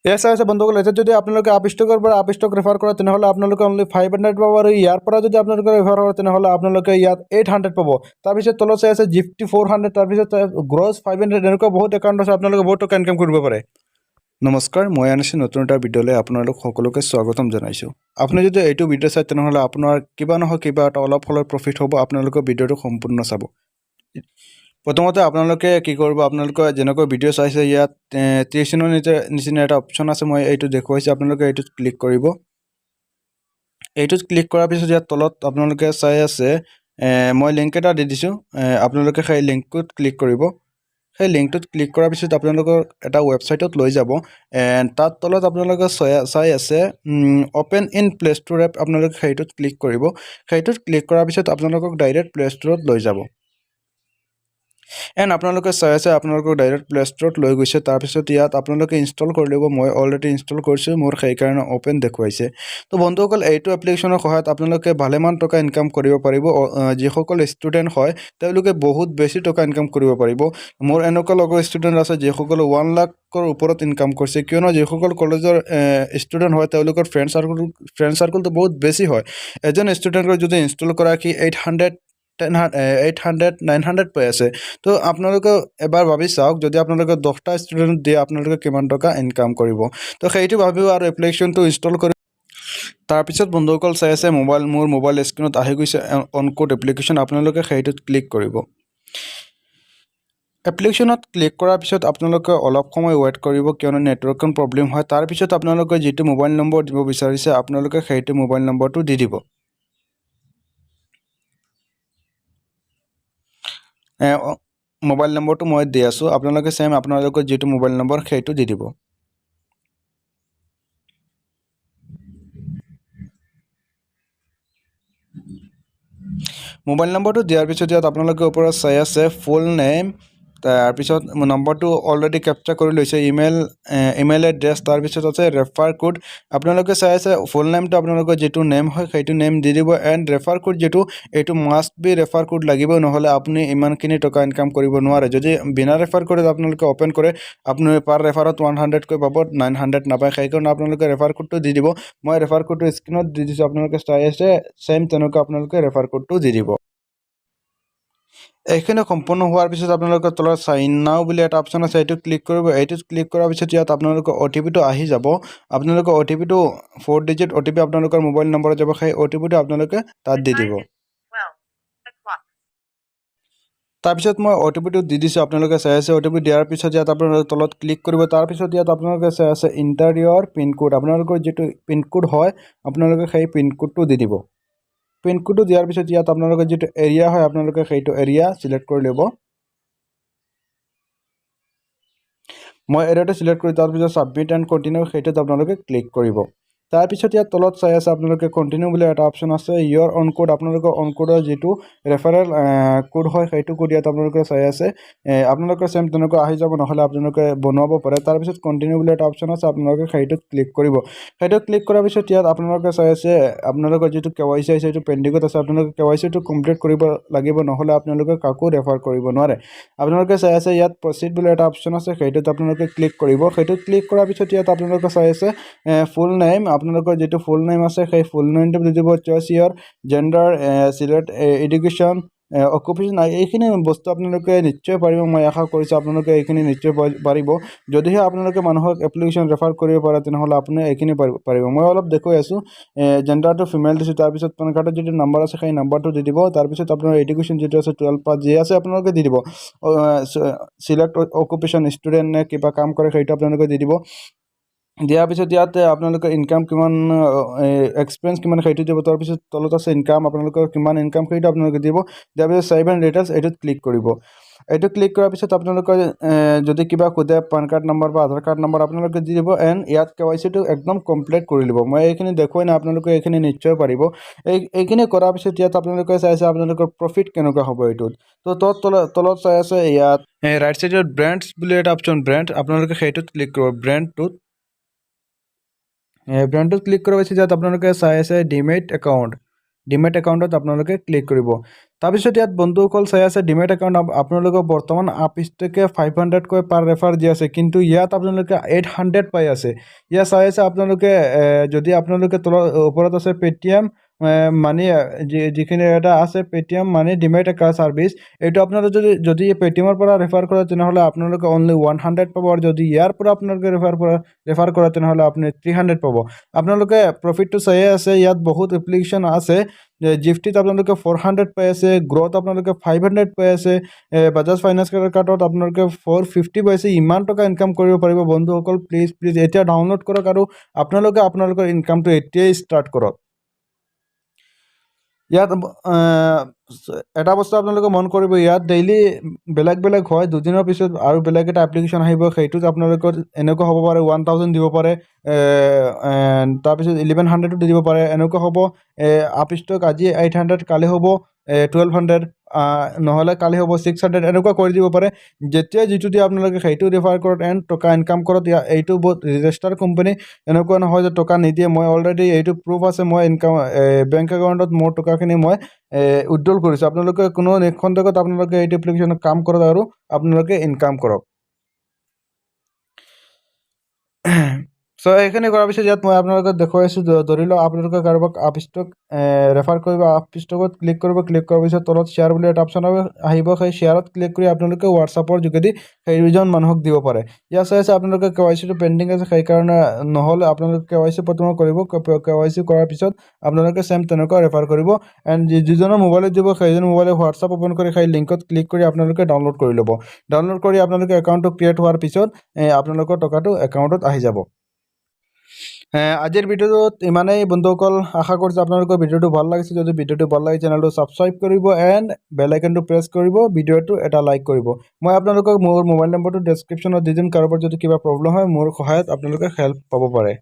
S আছে বন্ধুসকল, এতিয়া যদি আপোনালোকে আপষ্টকৰ পৰা আপষ্টক ৰেফাৰ কৰে তেনেহ'লে আপোনালোকে অনলি 500 পাব, আৰু ইয়াৰ পৰা যদি আপোনালোকে ৰেফাৰ কৰে তেনেহ'লে আপোনালোকে ইয়াত 800 পাব। তাৰপিছত তলত চাই আছে জিফটি 400, তাৰপিছত গ্ৰছ 500, এনেকুৱা বহুত একাউণ্ট আছে, আপোনালোকে বহুত টকা ইনকাম কৰিব পাৰে। নমস্কাৰ, মই আনিছোঁ নতুন এটা ভিডিঅ'লৈ আপোনালোক সকলোকে স্বাগতম জনাইছোঁ। আপুনি যদি এইটো ভিডিঅ' চাই তেনেহ'লে আপোনাৰ কিবা নহয় কিবা এটা অলপ হ'লেও প্ৰফিট হ'ব। আপোনালোকে ভিডিঅ'টো সম্পূৰ্ণ চাব। প্ৰথমতে আপোনালোকে কি কৰিব, আপোনালোকে যেনেকৈ ভিডিঅ' চাইছে ইয়াত টিউশ্যনৰ নিচিনা এটা অপশ্যন আছে, মই এইটো দেখুৱাইছোঁ। আপোনালোকে এইটোত ক্লিক কৰিব। এইটোত ক্লিক কৰাৰ পিছত ইয়াত তলত আপোনালোকে চাই আছে মই লিংক এটা দি দিছোঁ, আপোনালোকে সেই লিংকটোত ক্লিক কৰিব। সেই লিংকটোত ক্লিক কৰাৰ পিছত আপোনালোকৰ এটা ৱেবছাইটত লৈ যাব। তাত তলত আপোনালোকে চাই আছে open in play store app, আপোনালোকে সেইটোত ক্লিক কৰিব। সেইটোত ক্লিক কৰাৰ পিছত আপোনালোকক ডাইৰেক্ট প্লে ষ্ট'ৰত লৈ যাব। আপোনালোকে চাই আছে আপোনালোকক ডাইৰেক্ট প্লে ষ্ট'ৰত লৈ গৈছে। তাৰপিছত ইয়াত আপোনালোকে ইনষ্টল কৰি ল'ব। মই অলৰেডি ইনষ্টল কৰিছোঁ, মোৰ সেইকাৰণে অ'পেন দেখুৱাইছে। তো বন্ধুসকল, এইটো এপ্লিকেশ্যনৰ সহায়ত আপোনালোকে ভালেমান টকা ইনকাম কৰিব পাৰিব। যিসকল ষ্টুডেণ্ট হয় তেওঁলোকে বহুত বেছি টকা ইনকাম কৰিব পাৰিব। মোৰ এনেকুৱা লগৰ ষ্টুডেণ্ট আছে যিসকলে 1 লাখৰ ওপৰত ইনকাম কৰিছে, কিয়নো যিসকল কলেজৰ ষ্টুডেণ্ট হয় তেওঁলোকৰ ফ্ৰেণ্ড চাৰ্কলটো বহুত বেছি হয়। এজন ষ্টুডেণ্টক যদি ইনষ্টল কৰা সি 800, 900 পাই আছে। তো আপোনালোকে এবাৰ ভাবি চাওক, যদি আপোনালোকে 10টা ষ্টুডেণ্ট দিয়ে আপোনালোকে কিমান টকা ইনকাম কৰিব। তো সেইটো ভাবিও আৰু এপ্লিকেশ্যনটো ইনষ্টল কৰি তাৰপিছত বন্ধুসকল চাই আছে মোৰ মোবাইল স্ক্ৰীণত আহি গৈছে অনকোড এপ্লিকেশ্যন। আপোনালোকে সেইটোত ক্লিক কৰিব। এপ্লিকেশ্যনত ক্লিক কৰাৰ পিছত আপোনালোকে অলপ সময় ৱেইট কৰিব, কিয়নো নেটৱৰ্কৰ প্ৰব্লেম হয়। তাৰপিছত আপোনালোকে যিটো মোবাইল নম্বৰ দিব বিচাৰিছে আপোনালোকে সেইটো মোবাইল নম্বৰটো দি দিব। মোবাইল নম্বৰটো মই দি আছোঁ, আপোনালোকে চেম আপোনালোকৰ যিটো মোবাইল নম্বৰ সেইটো দি দিব। মোবাইল নম্বৰটো দিয়াৰ পিছত ইয়াত আপোনালোকে ওপৰত চাই আছে ফুল নেম, তাৰপিছত নম্বৰটো অলৰেডি কেপচাৰ কৰি লৈছে, ইমেইল এড্ৰেছ, তাৰপিছত আছে ৰেফাৰ কোড। আপোনালোকে চাই আছে ফুল নেমটো আপোনালোকৰ যিটো নেম হয় সেইটো নেম দি দিব। এণ্ড ৰেফাৰ কোড যিটো, এইটো মাষ্ট বি ৰেফাৰ কোড লাগিব, নহ'লে আপুনি ইমানখিনি টকা ইনকাম কৰিব নোৱাৰে। যদি বিনা ৰেফাৰ কোডত আপোনালোকে অ'পেন কৰে আপুনি পাৰ ৰেফাৰত 100কৈ পাব, 900 নাপায়। সেইকাৰণে আপোনালোকে ৰেফাৰ কোডটো দি দিব। মই ৰেফাৰ কোডটো স্ক্ৰীণত দি দিছোঁ, আপোনালোকে চাই আছে চেম তেনেকুৱা আপোনালোকে ৰেফাৰ কোডটো দি দিব। এইখিনি সম্পূৰ্ণ হোৱাৰ পিছত আপোনালোকৰ তলত চাইন নাও বুলি এটা অপশ্যন আছে, এইটো ক্লিক কৰিব। এইটোত ক্লিক কৰাৰ পিছত ইয়াত আপোনালোকৰ OTPটো আহি যাব। আপোনালোকৰ OTPটো 4 ডিজিট OTP আপোনালোকৰ মোবাইল নম্বৰত যাব। সেই OTPটো আপোনালোকে তাত দি দিব। তাৰপিছত মই OTPটো দি দিছোঁ, আপোনালোকে চাই আছে। OTP দিয়াৰ পিছত ইয়াত আপোনালোকে তলত ক্লিক কৰিব। তাৰপিছত ইয়াত আপোনালোকে চাই আছে ইণ্টাৰিয়ৰ পিনক'ড, আপোনালোকৰ যিটো পিনক'ড হয় আপোনালোকে সেই পিনক'ডটো দি দিব। পিনক'ডটো দিয়াৰ পিছত ইয়াত আপোনালোকৰ যিটো এৰিয়া হয় আপোনালোকে সেইটো এৰিয়া চিলেক্ট কৰি ল'ব। মই এৰিয়াটো চিলেক্ট কৰি তাৰপিছত ছাবমিট এণ্ড কণ্টিনিউ সেইটোত আপোনালোকে ক্লিক কৰিব। তাৰপিছত ইয়াত তলত চাই আছে আপোনালোকে কণ্টিনিউ বুলি এটা অপশ্যন আছে, ইয়ৰ অন কোড, আপোনালোকৰ অন কোডৰ যিটো ৰেফাৰেল কোড হয় সেইটো কোড ইয়াত আপোনালোকে চাই আছে। আপোনালোকে চেম তেনেকুৱা আহি যাব, নহ'লে আপোনালোকে বনাব পাৰে। তাৰপিছত কণ্টিনিউ বুলি এটা অপশ্যন আছে, আপোনালোকে সেইটোত ক্লিক কৰিব। সেইটোত ক্লিক কৰাৰ পিছত ইয়াত আপোনালোকে চাই আছে আপোনালোকৰ যিটো KYC আছে সেইটো পেণ্ডিঙত আছে, আপোনালোকে KYCটো কমপ্লিট কৰিব লাগিব, নহ'লে আপোনালোকে কাকো ৰেফাৰ কৰিব নোৱাৰে। আপোনালোকে চাই আছে ইয়াত প্ৰচিড বুলি এটা অপশ্যন আছে, সেইটোত আপোনালোকে ক্লিক কৰিব। সেইটোত ক্লিক কৰাৰ পিছত ইয়াত আপোনালোকে চাই আছে ফুল নেম, আপোনালোকৰ যিটো ফুল নেম আছে সেই ফুল নেমটো দি দিব। চইচ ইয়ৰ জেণ্ডাৰ, চিলেক্ট এডুকেশ্যন, অকুপেশ্যন, এইখিনি বস্তু আপোনালোকে নিশ্চয় পাৰিব। মই আশা কৰিছোঁ আপোনালোকে এইখিনি নিশ্চয় পাৰিব। যদিহে আপোনালোকে মানুহক এপ্লিকেশ্যন ৰেফাৰ কৰিব পাৰে তেনেহ'লে আপুনি এইখিনি পাৰিব। মই অলপ দেখুৱাই আছোঁ। জেণ্ডাৰটো ফিমেল দিছোঁ, তাৰপিছত পেন কাৰ্ডৰ যিটো নাম্বাৰ আছে সেই নাম্বাৰটো দি দিব। তাৰপিছত আপোনাৰ এডুকেশ্যন যিটো আছে 12 পাছ যি আছে আপোনালোকে দি দিব। চিলেক্ট অকুপেশ্যন, ষ্টুডেণ্ট নে কিবা কাম কৰে সেইটো আপোনালোকে দি দিব। দিয়াৰ পিছত ইয়াত আপোনালোকৰ ইনকাম কিমান, এক্সপেৰিয়েঞ্চ কিমান সেইটো দিব। তাৰপিছত তলত আছে ইনকাম, আপোনালোকৰ কিমান ইনকাম সেইটো আপোনালোকে দিব। দিয়াৰ পিছত ছেভ এণ্ড ডিটেইলছ এইটোত ক্লিক কৰিব। এইটো ক্লিক কৰাৰ পিছত আপোনালোকে যদি কিবা সোধে পান কাৰ্ড নম্বৰ বা আধাৰ কাৰ্ড নম্বৰ আপোনালোকে দি দিব। এণ্ড ইয়াত KYCটো একদম কমপ্লিট কৰি ল'ব। মই এইখিনি দেখুৱাই নাই, আপোনালোকে এইখিনি নিশ্চয় পাৰিব। এইখিনি কৰাৰ পিছত ইয়াত আপোনালোকে চাই আছে আপোনালোকৰ প্ৰফিট কেনেকুৱা হ'ব এইটোত। তো তলত চাই আছে ইয়াত ৰাইট ছাইডত ব্ৰেণ্ডছ বুলি এটা অপশ্যন, ব্ৰেণ্ড, আপোনালোকে সেইটোত ক্লিক কৰিব। ব্ৰেণ্ডটোত ক্লিক কৰাৰ পিছত ইয়াত আপোনালোকে চাই আছে ডিমেট একাউণ্ট। ডিমেট একাউণ্টত আপোনালোকে ক্লিক কৰিব তাৰপিছত ইয়াত বন্ধুসকল চাই আছে ডিমেট একাউণ্ট আপোনালোকক বৰ্তমান আপষ্টকে 500কৈ পাৰ ৰেফাৰ দি আছে কিন্তু ইয়াত আপোনালোকে 800 পাই আছে ইয়াত চাই আছে আপোনালোকে যদি আপোনালোকে ওপৰত আছে পেটিএম মানি যিখিনি এটা আছে পেটিএম মানি ডিমেট একাউণ্ট সাৰ্ভিস এইটো আপোনালোকে যদি পেটিএমৰ পৰা ৰেফাৰ কৰে তেনেহলে আপোনালোকে অনলি 100 পাব আৰু যদি ইয়াৰ পৰা আপোনালোকে ৰেফাৰ কৰে তেনেহলে আপুনি 300 পাব আপোনালোকে প্ৰফিটটো চাই আছে ইয়াত বহুত এপ্লিকেশন আছে জিফটিত আপোনালোকে 400 পাই আছে গ্ৰোথ আপোনালোকে 500 পাই আছে বাজাজ ফাইনান্স কাৰ্ডত আপোনালোকে 450 পাইছে ইমান টকা ইনকাম কৰিব পাৰিব বন্ধুসকল প্লিজ এতিয়া ডাউনলোড কৰক আৰু আপোনালোকে আপোনালোকৰ ইনকামটো এতিয়াই ষ্টাৰ্ট কৰক ইয়াত এটা বস্তু আপোনালোকে মন কৰিব ইয়াত ডেইলি বেলেগ হয় দুদিনৰ পিছত আৰু বেলেগ এটা এপ্লিকেশন আহিব সেইটোত আপোনালোকৰ এনেকুৱা হ'ব পাৰে 1000 দিব পাৰে তাৰপিছত 1100 দিব পাৰে এনেকুৱা হ'ব আপষ্টক আজি 800 কালি হ'ব 1200 নহলে কালি হ'ব 600 এনেকুৱা কৰি দিব পাৰে যেতিয়া যিটো দিয়ে আপোনালোকে সেইটো ৰেফাৰ কৰক এণ্ড টকা ইনকাম কৰক এইটো বহুত ৰেজিষ্টাৰ কোম্পানী এনেকুৱা নহয় যে টকা নিদিয়ে মই অলৰেডি এইটো প্ৰুফ আছে মই ইনকাম বেংক একাউণ্টত মোৰ টকাখিনি মই উইথড্ৰল কৰিছোঁ আপোনালোকে কোনো নিখন্তেকত আপোনালোকে এইটো এপ্লিকেশ্যনত কাম কৰক আৰু আপোনালোকে ইনকাম কৰক সো এইখিনি কৰাৰ পিছত ইয়াত মই আপোনালোকক দেখুৱাইছোঁ ধৰি লওক আপোনালোকে কাৰোবাক আপষ্টক ৰেফাৰ কৰিব আপষ্টকত ক্লিক কৰাৰ পিছত তলত শ্বেয়াৰ বুলি এটা অপশ্যন আহিব সেই শ্বেয়াৰত ক্লিক কৰি আপোনালোকে হোৱাটছআপৰ যোগেদি সেইজন মানুহক দিব পাৰে ইয়াত চাই আছে আপোনালোকে কেৱাইচিটো পেণ্ডিং আছে সেইকাৰণে নহ'লে আপোনালোকে কেৱাইচি প্ৰথমে কৰিব কেৱাইচি কৰাৰ পিছত আপোনালোকে চেম তেনেকুৱা ৰেফাৰ কৰিব এণ্ড যিজনৰ মোবাইলত দিব সেইজন মোবাইলে হোৱাটছআপ ওপেন কৰি সেই লিংকত ক্লিক কৰি আপোনালোকে ডাউনলোড কৰি ল'ব ডাউনলোড কৰি আপোনালোকে একাউণ্টটো ক্ৰিয়েট হোৱাৰ পিছত আপোনালোকৰ টকাটো একাউণ্টত আহি যাব আজিৰ ভিডিঅ'টোত ইমানেই বন্ধুসকল আশা কৰিছোঁ আপোনালোকৰ ভিডিঅ'টো ভাল লাগিছে যদি ভিডিঅ'টো ভাল লাগে চেনেলটো ছাবস্ক্ৰাইব কৰিব এণ্ড বেল আইকনটো প্ৰেছ কৰিব ভিডিঅ'টো এটা লাইক কৰিব মই আপোনালোকক মোৰ মোবাইল নম্বৰটো ডেছক্ৰিপশ্যনত দি দিম কাৰোবাৰ যদি কিবা প্ৰব্লেম হয় মোৰ সহায়ত আপোনালোকে হেল্প পাব পাৰে